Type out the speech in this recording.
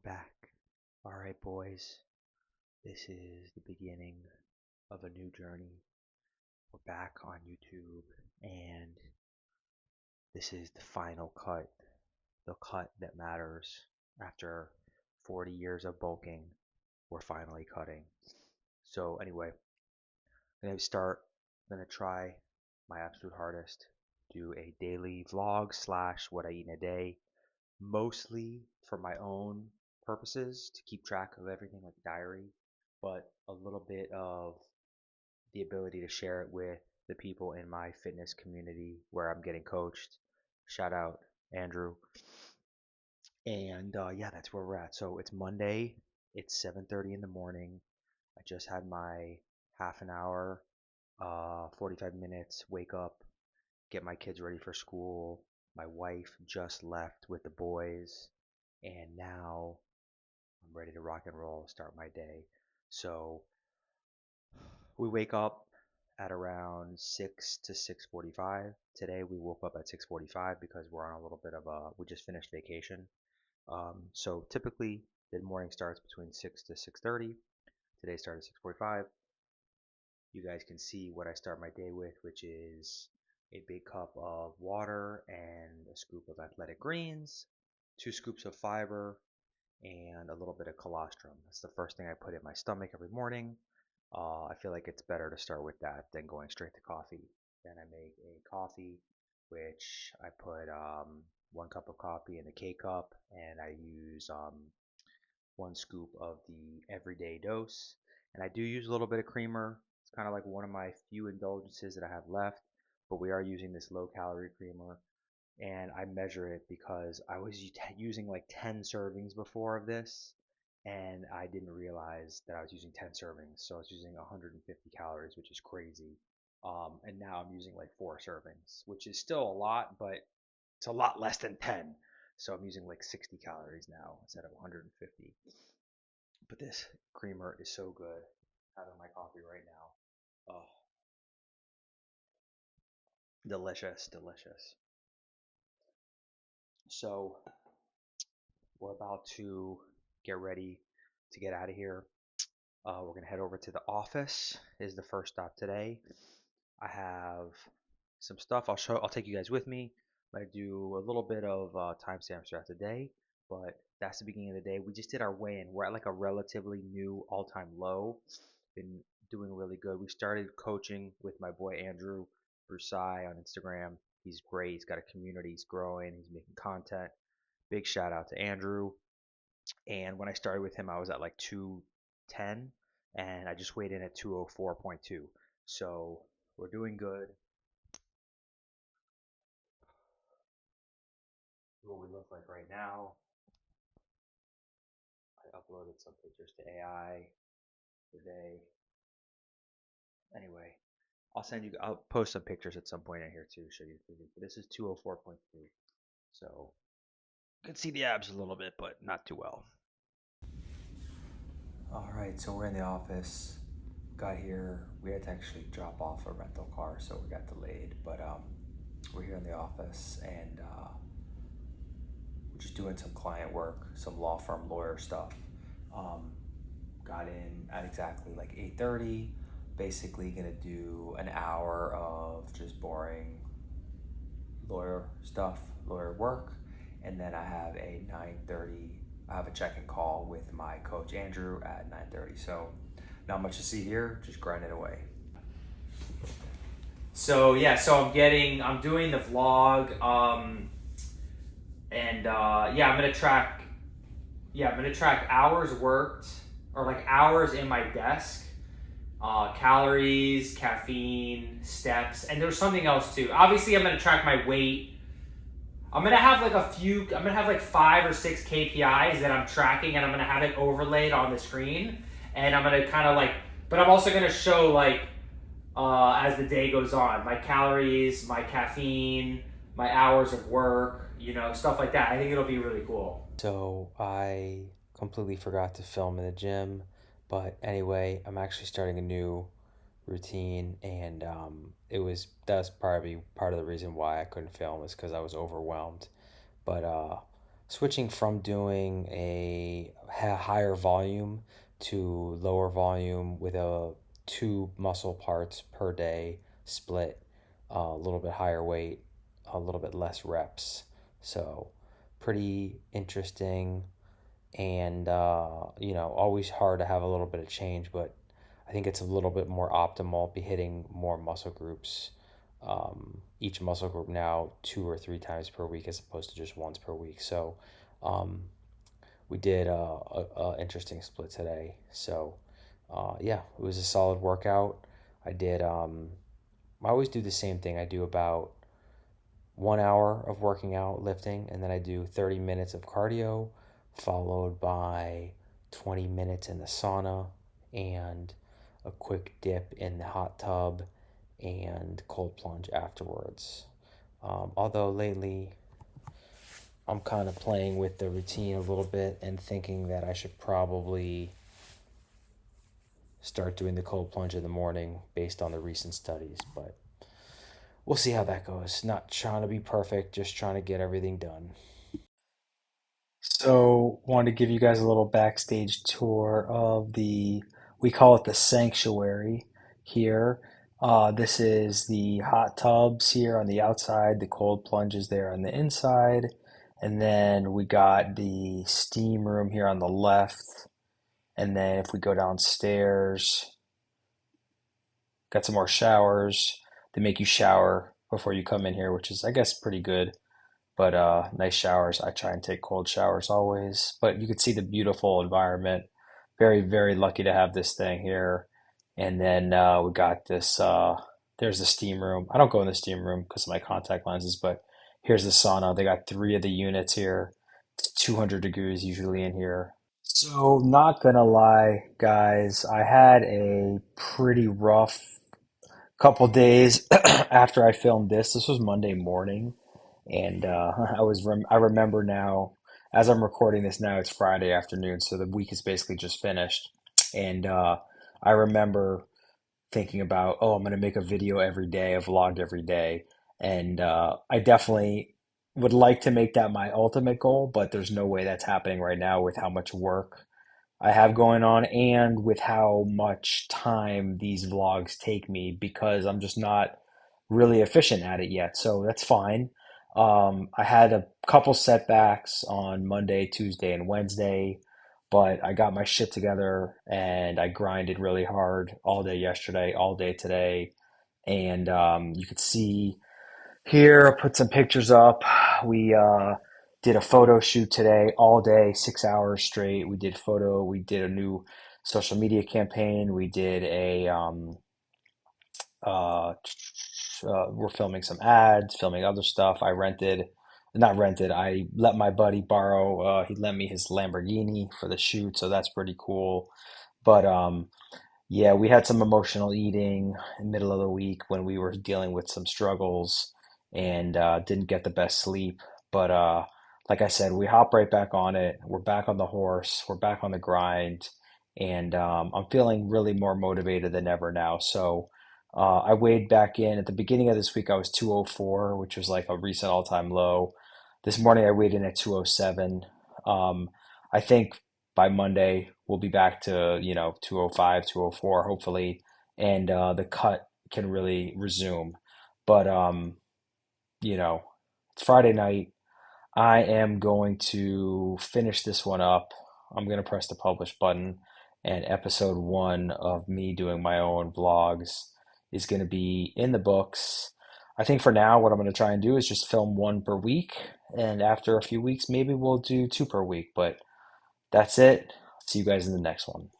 We're back. All right, boys. This is the beginning of a new journey. We're back on YouTube, and this is the final cut, the cut that matters. After 40 years of bulking, we're finally cutting. So, anyway, I'm gonna try my absolute hardest, do a daily vlog slash what I eat in a day, mostly for my own purposes to keep track of everything like diary, but a little bit of the ability to share it with the people in my fitness community where I'm getting coached. Shout out Andrew. And yeah, that's where we're at. So it's Monday. It's 7:30 in the morning. I just had my half an hour, 45 minutes wake up, get my kids ready for school. My wife just left with the boys, and now I'm ready to rock and roll, start my day. So we wake up at around 6 to 6:45. Today we woke up at 6:45 because we're on a little bit of a we just finished vacation. So typically the morning starts between 6 to 6:30. Today started at 6:45. You guys can see what I start my day with, which is a big cup of water and a scoop of athletic greens, 2 scoops of fiber, and a little bit of colostrum. That's the first thing I put in my stomach every morning. I feel like it's better to start with that than going straight to coffee. Then I make a coffee, which I put 1 cup of coffee in a K cup, and I use 1 scoop of the everyday dose. And I do use a little bit of creamer. It's kind of like one of my few indulgences that I have left, but we are using this low calorie creamer, and I measure it because I was using like 10 servings before of this, and I didn't realize that I was using 10 servings. So I was using 150 calories, which is crazy. And now I'm using like 4 servings, which is still a lot, but it's a lot less than 10. So I'm using like 60 calories now instead of 150. But this creamer is so good. Having my coffee right now. Oh, delicious, delicious. So we're about to get ready to get out of here. We're gonna head over to the office. Is the first stop today. I have some stuff. I'll take you guys with me. I'm gonna do a little bit of timestamps throughout the day, but that's the beginning of the day. We just did our weigh-in. We're at like a relatively new all-time low. Been doing really good. We started coaching with my boy Andrew Brusai on Instagram. He's great. He's got a community. He's growing. He's making content. Big shout out to Andrew. And when I started with him, I was at like 210, and I just weighed in at 204.2. So we're doing good. What we look like right now. I uploaded some pictures to AI today. Anyway, I'll post some pictures at some point in here too, show you the physique. But this is 204.3. So you can see the abs a little bit, but not too well. All right, so we're in the office. Got here. We had to actually drop off a rental car, so we got delayed. But we're here in the office, and we're just doing some client work, some law firm lawyer stuff. Um, got in at exactly like 8:30. Basically, gonna do an hour of just boring lawyer stuff, lawyer work, and then I have a 9:30. I have a check-in call with my coach Andrew at 9:30. So not much to see here, just grinding away. So yeah, I'm doing the vlog, and yeah, I'm gonna track hours worked or like hours in my desk, calories, caffeine, steps, and there's something else too. Obviously, I'm gonna track my weight. I'm gonna have like I'm gonna have like 5 or 6 KPIs that I'm tracking, and I'm gonna have it overlaid on the screen, and I'm gonna kind of like, but I'm also gonna show like as the day goes on, my calories, my caffeine, my hours of work, stuff like that. I think it'll be really cool. So I completely forgot to film in the gym, but anyway, I'm actually starting a new routine, and that's probably part of the reason why I couldn't film is because I was overwhelmed. But switching from doing a higher volume to lower volume with a two muscle parts per day split, a little bit higher weight, a little bit less reps. So, pretty interesting and always hard to have a little bit of change, but I think it's a little bit more optimal be hitting more muscle groups, each muscle group now 2 or 3 times per week as opposed to just once per week. So um, we did a interesting split today. So yeah, it was a solid workout. I did I always do the same thing. I do about 1 hour of working out, lifting, and then I do 30 minutes of cardio, followed by 20 minutes in the sauna and a quick dip in the hot tub and cold plunge afterwards. Although lately I'm kind of playing with the routine a little bit and thinking that I should probably start doing the cold plunge in the morning based on the recent studies, but we'll see how that goes. Not trying to be perfect, just trying to get everything done. So, wanted to give you guys a little backstage tour of we call it the sanctuary here. This is the hot tubs here on the outside, the cold plunges there on the inside, and then we got the steam room here on the left. And then if we go downstairs, got some more showers. They make you shower before you come in here, which is, I guess, pretty good. But nice showers. I try and take cold showers always. But you can see the beautiful environment. Very, very lucky to have this thing here. And then we got this. There's the steam room. I don't go in the steam room because of my contact lenses, but here's the sauna. They got three of the units here. It's 200 degrees usually in here. So, not gonna lie, guys, I had a pretty rough couple days after I filmed this. This was Monday morning, and I remember now as I'm recording this now, it's Friday afternoon, so the week is basically just finished, and I remember thinking about, oh, I'm going to make a video every day, a vlog every day, and I definitely would like to make that my ultimate goal, but there's no way that's happening right now with how much work I have going on and with how much time these vlogs take me because I'm just not really efficient at it yet. So that's fine. I had a couple setbacks on Monday, Tuesday, and Wednesday, but I got my shit together and I grinded really hard all day yesterday, all day today. And you could see here, put some pictures up. We did a photo shoot today, all day, 6 hours straight. We did a new social media campaign. We did uh, we're filming some ads, filming other stuff. Not rented, I let my buddy borrow, he lent me his Lamborghini for the shoot, so that's pretty cool. But yeah, we had some emotional eating in the middle of the week when we were dealing with some struggles and didn't get the best sleep. But like I said, we hop right back on it. We're back on the horse. We're back on the grind. And I'm feeling really more motivated than ever now. So I weighed back in at the beginning of this week. I was 204, which was like a recent all-time low. This morning I weighed in at 207. I think by Monday, we'll be back to, 205, 204, hopefully, and the cut can really resume. But, you know, it's Friday night. I am going to finish this one up. I'm going to press the publish button, and episode one of me doing my own vlogs is going to be in the books. I think for now, what I'm going to try and do is just film one per week, and after a few weeks, maybe we'll do two per week. But that's it. See you guys in the next one.